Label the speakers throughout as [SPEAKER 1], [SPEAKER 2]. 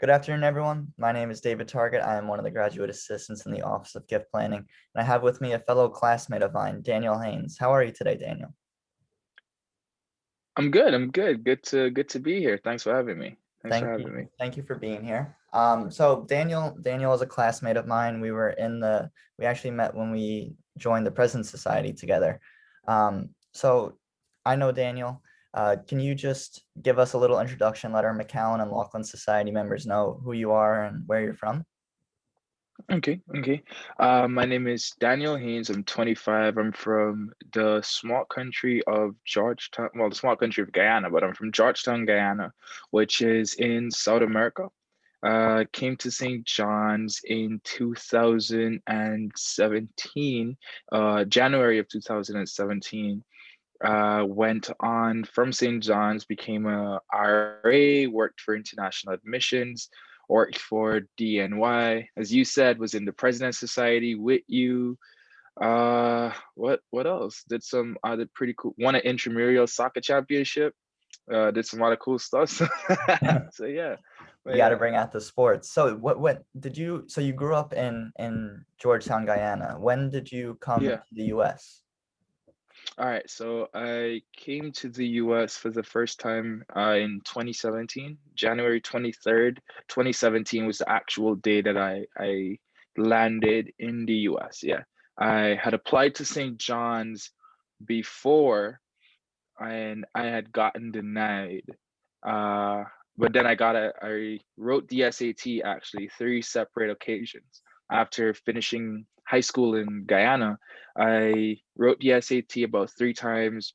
[SPEAKER 1] Good afternoon, everyone. My name is David Targett. I am one of the graduate assistants in the Office of Gift Planning, and I have with me a fellow classmate of mine, Daniel Haynes. How are you today, Daniel?
[SPEAKER 2] I'm good. I'm good. Good to be here. Thanks for having me. Thanks for
[SPEAKER 1] Thank you.
[SPEAKER 2] having me.
[SPEAKER 1] Thank you for being here. So Daniel is a classmate of mine. We actually met when we joined the President's Society together. So I know Daniel. Can you just give us a little introduction, let our McAllen and Laughlin Society members know who you are and where you're from?
[SPEAKER 2] Okay. My name is Daniel Haynes. I'm 25. I'm from the small country of Georgetown. Well, the small country of Guyana, but I'm from Georgetown, Guyana, which is in South America. Came to St. John's in 2017, January of 2017. Went on from St. John's, became a RA, worked for international admissions, worked for DNY, as you said, was in the President's Society with you. What else? Did some other pretty cool, won an intramural soccer championship, did some other cool stuff. So yeah, but
[SPEAKER 1] You got to
[SPEAKER 2] yeah,
[SPEAKER 1] bring out the sports. So what did you so you grew up in Georgetown, Guyana. When did you come
[SPEAKER 2] yeah.
[SPEAKER 1] to the US?
[SPEAKER 2] All right, so I came to the US for the first time in 2017. January 23rd, 2017 was the actual day that I landed in the US. Yeah. I had applied to St. John's before and I had gotten denied. Uh, but then I wrote the SAT actually three separate occasions. After finishing high school in Guyana, I wrote the SAT about three times,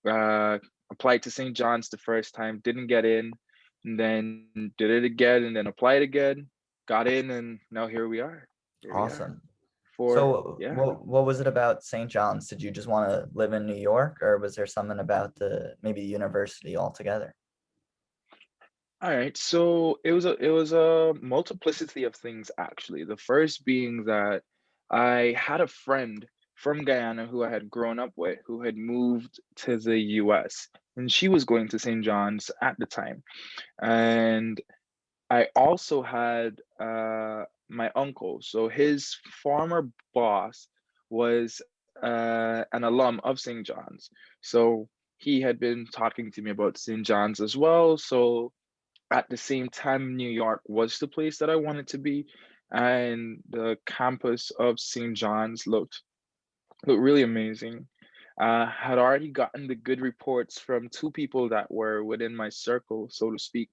[SPEAKER 2] uh, applied to St. John's the first time, didn't get in, and then did it again, and then applied again, got in, and now here we are. Here we are.
[SPEAKER 1] Awesome.
[SPEAKER 2] Yeah.
[SPEAKER 1] What was it about St. John's? Did you just want to live in New York, or was there something about the maybe the university altogether?
[SPEAKER 2] All right, so it was a multiplicity of things actually. The first being that I had a friend from Guyana who I had grown up with who had moved to the US and she was going to St. John's at the time. And I also had my uncle. So his former boss was an alum of St. John's. So he had been talking to me about St. John's as well. So at the same time, New York was the place that I wanted to be, and the campus of St. John's looked really amazing. Had already gotten the good reports from two people that were within my circle, so to speak,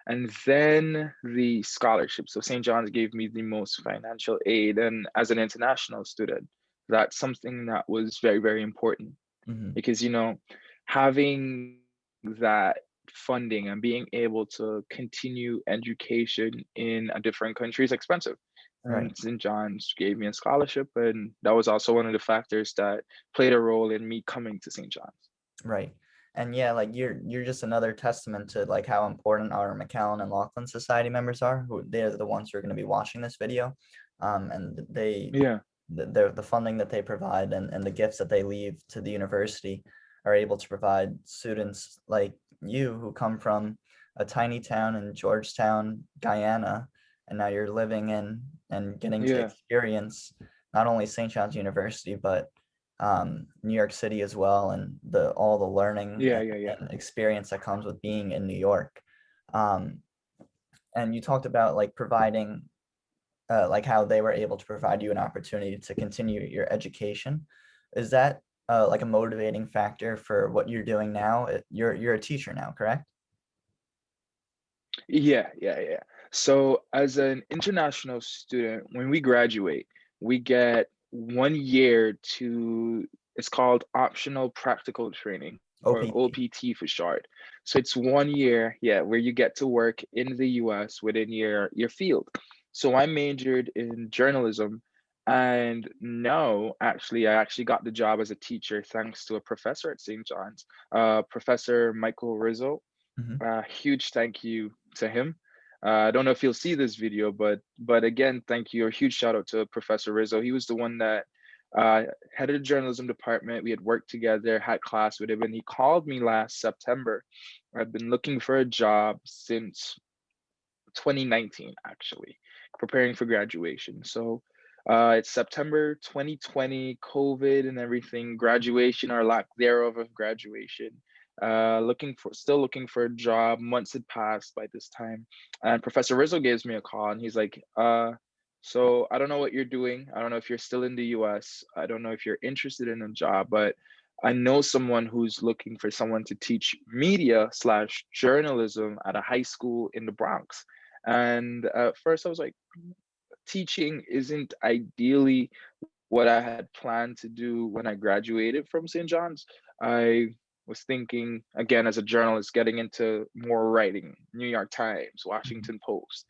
[SPEAKER 2] and then the scholarship. So St. John's gave me the most financial aid, and as an international student, that's something that was very, very important
[SPEAKER 1] Hmm.
[SPEAKER 2] because having that funding and being able to continue education in a different country is expensive.
[SPEAKER 1] Right.
[SPEAKER 2] And St. John's gave me a scholarship, and that was also one of the factors that played a role in me coming to St. John's.
[SPEAKER 1] Right. And yeah, like you're just another testament to like how important our McAllen and Laughlin Society members are, who they're the ones who are going to be watching this video. And
[SPEAKER 2] Yeah,
[SPEAKER 1] the funding that they provide and the gifts that they leave to the university are able to provide students like you who come from a tiny town in Georgetown, Guyana, and now you're living in and getting to
[SPEAKER 2] yeah,
[SPEAKER 1] experience not only St. John's University, but New York City as well, and the all the learning
[SPEAKER 2] yeah.
[SPEAKER 1] and experience that comes with being in New York. Um, and you talked about like providing, like how they were able to provide you an opportunity to continue your education. Is that like a motivating factor for what you're doing now? You're a teacher now, correct?
[SPEAKER 2] Yeah. So as an international student, when we graduate, we get 1 year to, it's called optional practical training or
[SPEAKER 1] OPT.
[SPEAKER 2] OPT for short. So it's 1 year, yeah, where you get to work in the US within your field. So I majored in journalism and no, actually, I actually got the job as a teacher thanks to a professor at St. John's, Professor Michael Rizzo.
[SPEAKER 1] Hmm.
[SPEAKER 2] Huge thank you to him. I don't know if he'll see this video, but again, thank you. A huge shout out to Professor Rizzo. He was the one that uh, headed the journalism department. We had worked together, had class with him, and he called me last September. I've been looking for a job since 2019 actually, preparing for graduation. So it's September 2020, COVID and everything, graduation or lack thereof of graduation. Still looking for a job. Months had passed by this time, and Professor Rizzo gives me a call, and he's like, so I don't know what you're doing. I don't know if you're still in the US. I don't know if you're interested in a job, but I know someone who's looking for someone to teach media slash journalism at a high school in the Bronx. And at first I was like, teaching isn't ideally what I had planned to do when I graduated from St. John's. I was thinking, again, as a journalist, getting into more writing, New York Times,
[SPEAKER 1] Mhm.
[SPEAKER 2] Washington Post,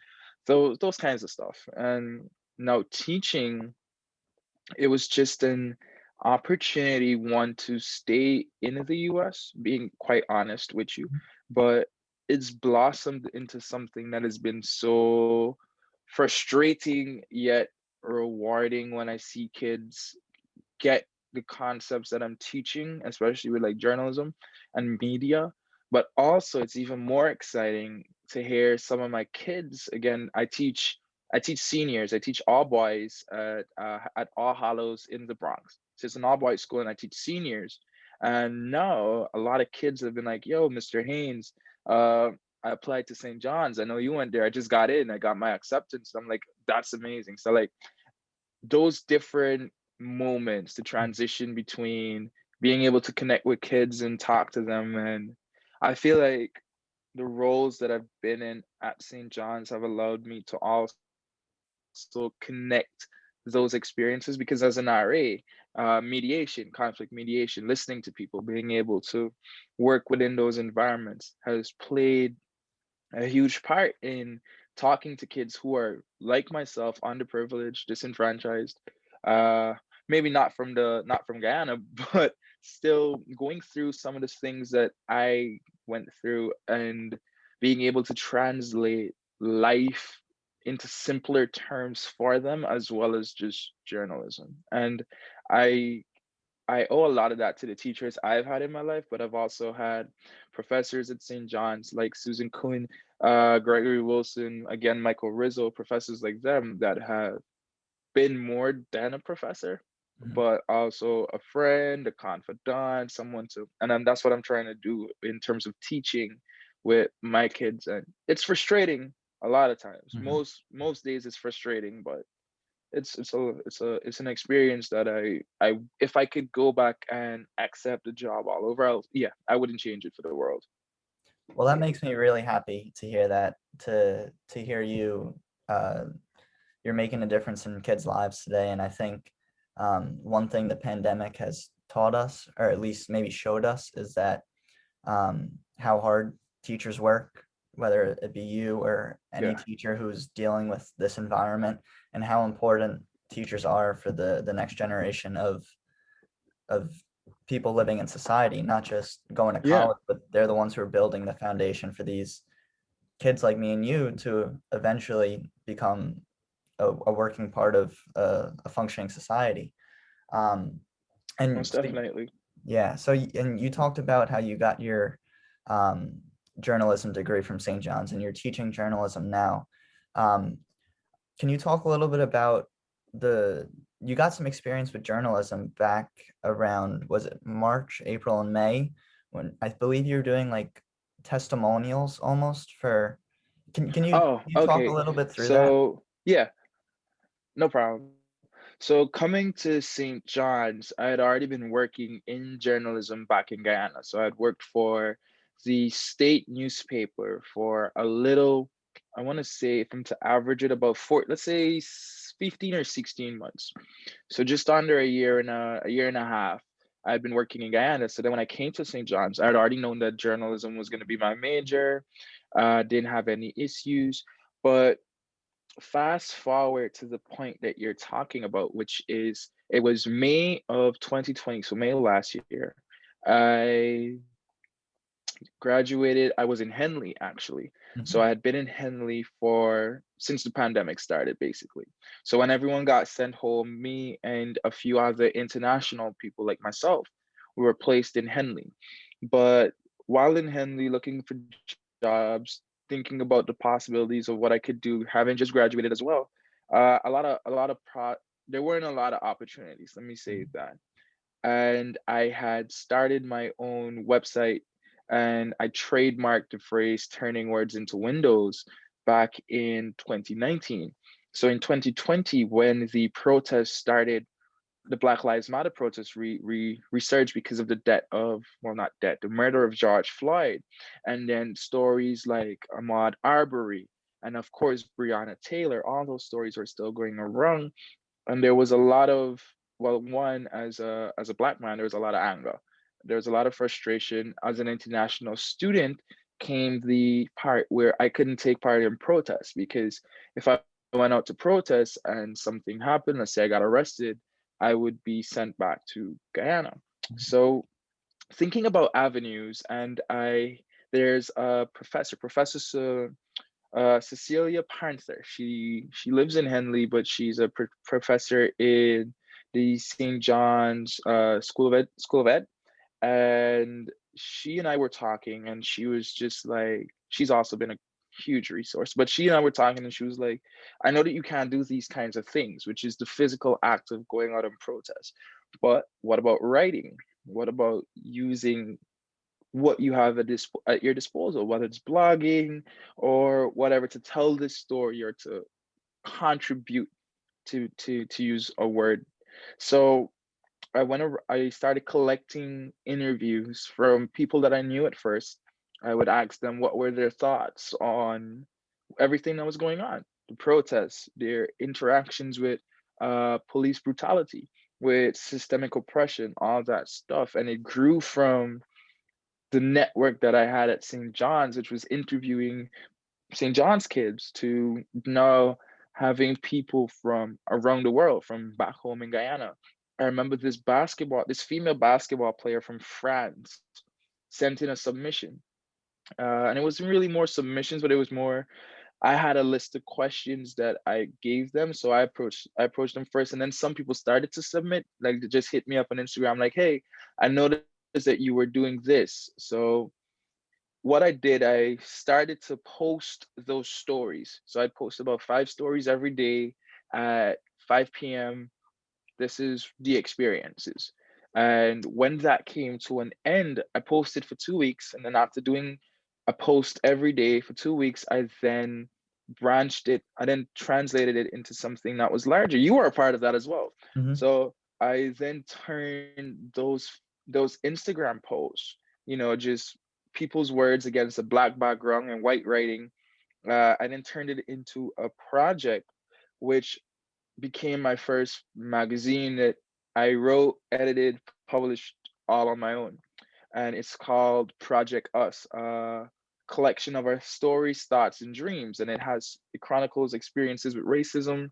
[SPEAKER 2] those kinds of stuff. And now teaching, it was just an opportunity, one, to stay in the US, being quite honest with you, but it's blossomed into something that has been so frustrating yet rewarding when I see kids get the concepts that I'm teaching, especially with like journalism and media. But also it's even more exciting to hear some of my kids. Again, I teach seniors. I teach all boys at All Hallows in the Bronx. So it's an all boys school, and I teach seniors. And now a lot of kids have been like, "Yo, Mr. Haynes, I applied to St. John's. I know you went there. I just got in. I got my acceptance." I'm like, "That's amazing." So like those different moments, the transition between being able to connect with kids and talk to them, and I feel like the roles that I've been in at St. John's have allowed me to also connect those experiences, because as an RA, mediation, conflict mediation, listening to people, being able to work within those environments has played a huge part in talking to kids who are like myself, underprivileged, disenfranchised, uh, maybe not from Guyana, but still going through some of the things that I went through, and being able to translate life into simpler terms for them, as well as just journalism. And I I owe a lot of that to the teachers I've had in my life, but I've also had professors at St. John's like Susan Kuhn, Gregory Wilson, again, Michael Rizzo, professors like them that have been more than a professor,
[SPEAKER 1] Mhm.
[SPEAKER 2] but also a friend, a confidant, someone to, and then that's what I'm trying to do in terms of teaching with my kids. And it's frustrating a lot of times.
[SPEAKER 1] Mhm.
[SPEAKER 2] Most days it's frustrating, but it's an experience that I if I could go back and accept the job all over, yeah, I wouldn't change it for the world.
[SPEAKER 1] Well, that makes me really happy to hear that, to hear you, uh, you're making a difference in kids' lives today. And I think one thing the pandemic has taught us, or at least maybe showed us, is that how hard teachers work, whether it be you or any
[SPEAKER 2] Yeah,
[SPEAKER 1] teacher who's dealing with this environment, and how important teachers are for the next generation of people living in society, not just going to
[SPEAKER 2] yeah,
[SPEAKER 1] college, but they're the ones who are building the foundation for these kids like me and you to eventually become a working part of a functioning society. Um, and
[SPEAKER 2] most
[SPEAKER 1] so,
[SPEAKER 2] definitely.
[SPEAKER 1] yeah, so and you talked about how you got your um, journalism degree from St. John's, and you're teaching journalism now. Um, can you talk a little bit about the you got some experience with journalism back around, was it March, April, and May, when I believe you were doing like testimonials almost for can
[SPEAKER 2] Oh,
[SPEAKER 1] you talk a
[SPEAKER 2] okay.
[SPEAKER 1] little bit through that?
[SPEAKER 2] So yeah, no problem. So coming to St. John's, I had already been working in journalism back in Guyana. So I'd worked for the state newspaper for a little, I want to say, if I'm to average it, about four, let's say 15 or 16 months. So just under a year and a half, I'd been working in Guyana. So then when I came to St. John's, I'd already known that journalism was going to be my major. Didn't have any issues. But fast forward to the point that you're talking about, which is it was May of 2020, so May last year. I graduated. I was in Henley actually. So
[SPEAKER 1] Mhm.
[SPEAKER 2] I had been in Henley for since the pandemic started, basically. So when everyone got sent home, me and a few other international people like myself, we were placed in Henley. But while in Henley looking for jobs, thinking about the possibilities of what I could do, having just graduated as well. A lot of there weren't a lot of opportunities. Let me say
[SPEAKER 1] Mhm.
[SPEAKER 2] that. And I had started my own website, and I trademarked the phrase turning words into windows back in 2019. So in 2020, when the protests started, the Black Lives Matter protests resurged because of the death of, well, not death, the murder of George Floyd. And then stories like Ahmaud Arbery and of course Breonna Taylor, all those stories are still going around. And there was a lot of, well, one, as a black man, there was a lot of anger, there was a lot of frustration. As an international student came the part where I couldn't take part in protests, because if I went out to protest and something happened, let's say I got arrested, I would be sent back to Guyana. So thinking about avenues, and I there's a professor Cecilia Panther. She lives in Henley, but she's a professor in the St. John's School of Ed, and she and I were talking, and she was just like, she's also been a huge resource. But she and I were talking, and she was like, "I know that you can't do these kinds of things, which is the physical act of going out and protest. But what about writing? What about using what you have at your disposal, whether it's blogging or whatever, to tell this story or to contribute, to use a word." So I started collecting interviews from people that I knew at first. I would ask them what were their thoughts on everything that was going on, the protests, their interactions with police brutality, with systemic oppression, all that stuff. And it grew from the network that I had at St. John's, which was interviewing St. John's kids, to now having people from around the world, from back home in Guyana. I remember this female basketball player from France sent in a submission. And it wasn't really more submissions, but it was more, I had a list of questions that I gave them. So I approached them first, and then some people started to submit, like they just hit me up on Instagram, like, "Hey, I noticed that you were doing this." So what I did, I started to post those stories. So I post about 5 stories every day at 5 p.m. This is the experiences. And when that came to an end, I posted for 2 weeks. And then after doing a post every day for 2 weeks, I then I then translated it into something that was larger. You were a part of that as well.
[SPEAKER 1] Mhm.
[SPEAKER 2] So I then turned those Instagram posts, just people's words against a black background and white writing. I then turned it into a project, which became my first magazine that I wrote, edited, published all on my own. And it's called Project Us, a collection of our stories, thoughts, and dreams. And it chronicles experiences with racism.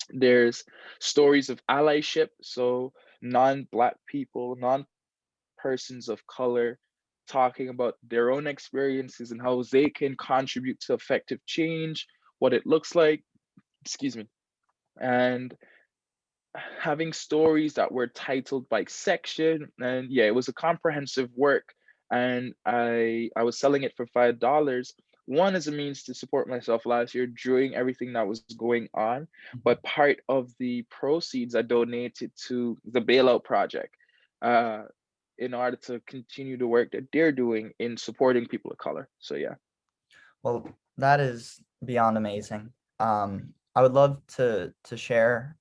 [SPEAKER 2] There's stories of allyship, so non-Black people, non-persons of color, talking about their own experiences and how they can contribute to effective change, what it looks like, excuse me, and having stories that were titled by section. And yeah, it was a comprehensive work, and I was selling it for $5, one as a means to support myself last year during everything that was going on,
[SPEAKER 1] Mhm.
[SPEAKER 2] but part of the proceeds I donated to the bailout project, uh in order to continue the work that they're doing in supporting people of color. So yeah.
[SPEAKER 1] Well, that is beyond amazing. I would love to share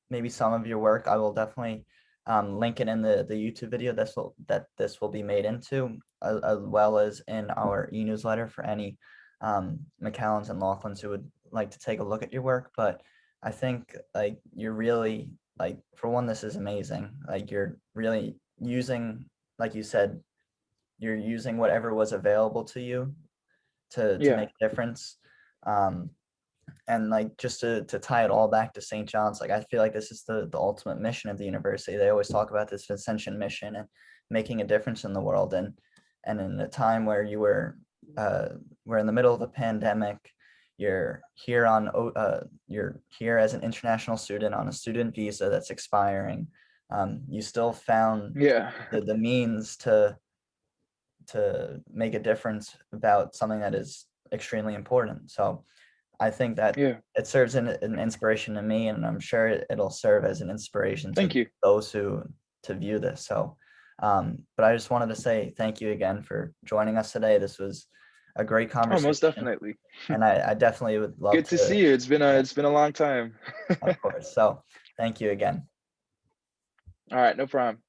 [SPEAKER 1] maybe some of your work. I will definitely link it in the YouTube video this will be made into, as well as in our e-newsletter for any McAllens and Laughlins who would like to take a look at your work. But I think like you're really like, for one, this is amazing. Like you're really using, like you said, you're using whatever was available to you to
[SPEAKER 2] Yeah.
[SPEAKER 1] make a difference. Um, and like just to tie it all back to St. John's, like I feel like this is the ultimate mission of the university. They always talk about this ascension mission and making a difference in the world. And in a time where we're in the middle of a pandemic, you're here as an international student on a student visa that's expiring. You still found
[SPEAKER 2] Yeah.
[SPEAKER 1] the means to make a difference about something that is extremely important. So I think that
[SPEAKER 2] Yeah.
[SPEAKER 1] it serves an inspiration to me, and I'm sure it'll serve as an inspiration to
[SPEAKER 2] Thank you.
[SPEAKER 1] those who to view this. So, but I just wanted to say thank you again for joining us today. This was a great
[SPEAKER 2] Oh, most
[SPEAKER 1] conversation,
[SPEAKER 2] definitely.
[SPEAKER 1] and I definitely would love
[SPEAKER 2] Good to
[SPEAKER 1] to,
[SPEAKER 2] see you. It's been a long time.
[SPEAKER 1] of course. So thank you again.
[SPEAKER 2] All right, no problem.